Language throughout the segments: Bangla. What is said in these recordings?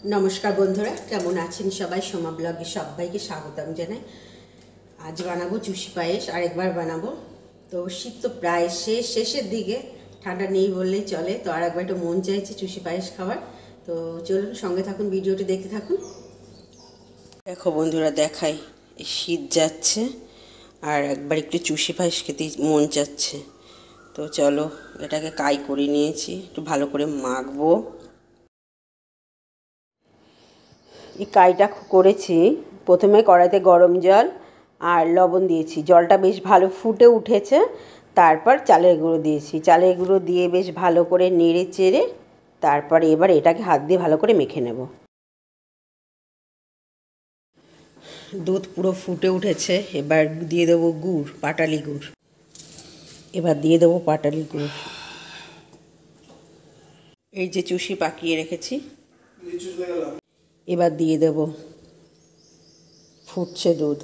নমস্কার বন্ধুরা, কেমন আছেন সবাই? সোমা ব্লগে সবাইকে স্বাগতম জানাই। আজ বানাবো চুষি পায়েস, আরেকবার বানাবো। তো শীত তো প্রায় শেষের দিকে, ঠান্ডা নেই বললেই চলে। তো আরেকবার একটু মন চাইছে চুষি পায়েস খাবার। তো চলুন সঙ্গে থাকুন, ভিডিওটি দেখতে থাকুন। দেখো বন্ধুরা, দেখাই শীত যাচ্ছে আর একবার একটু চুষি পায়েস খেতে মন চাচ্ছে। তো চলো, এটাকে কাই করে নিয়েছি, একটু ভালো করে মাখবো। এই কাইটা করেছি, প্রথমে কড়াইতে গরম জল আর লবণ দিয়েছি, জলটা বেশ ভালো ফুটে উঠেছে। তারপর চালের গুঁড়ো দিয়েছি, চালের গুঁড়ো দিয়ে বেশ ভালো করে নেড়ে চেড়ে তারপরে এবার এটাকে হাত দিয়ে ভালো করে মেখে নেব। দুধ পুরো ফুটে উঠেছে, এবার দিয়ে দেবো গুড়, পাটালি গুড়। এবার দিয়ে দেবো পাটালি গুড়। এই যে চুষি পাকিয়ে রেখেছি, এবার দিয়ে দেব। ফুটছে দুধ,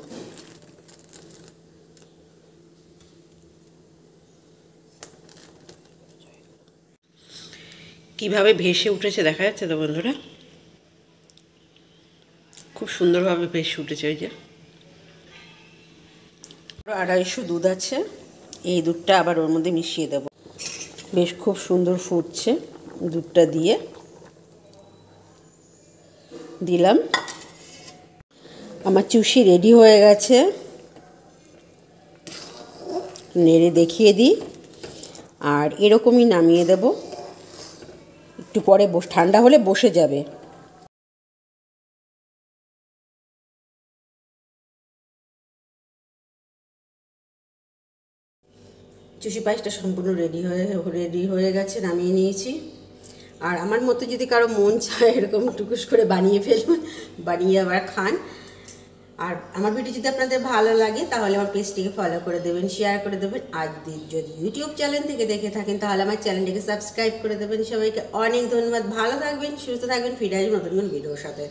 কিভাবে ভেসে উঠেছে দেখা যাচ্ছে তো বন্ধুরা, খুব সুন্দরভাবে ভেসে উঠেছে। ওই যে 250 দুধ আছে, এই দুধটা আবার ওর মধ্যে মিশিয়ে দেব। বেশ খুব সুন্দর ফুটছে, দুধটা দিয়ে দিলাম। আমার চুষি রেডি হয়ে গেছে, নেড়ে দেখিয়ে দিই। আর এরকমই নামিয়ে দেব, একটু পরে ঠান্ডা হলে বসে যাবে। চুষি পায়েসটা সম্পূর্ণ রেডি হয়ে গেছে, নামিয়ে নিয়েছি। আর আমার মতো যদি কারো মন চায় এরকম টুকুস করে বানিয়ে ফেলুন, বানিয়ে আবার খান। আর আমার ভিডিও যদি আপনাদের ভালো লাগে তাহলে আমার পেজটিকে ফলো করে দেবেন, শেয়ার করে দেবেন। আর যদি ইউটিউব চ্যানেল থেকে দেখে থাকেন তাহলে আমার চ্যানেলটিকে সাবস্ক্রাইব করে দেবেন। সবাইকে অনেক ধন্যবাদ, ভালো থাকবেন, সুস্থ থাকবেন, ফিরে আসবেন নতুন কোন ভিডিওর সাথে।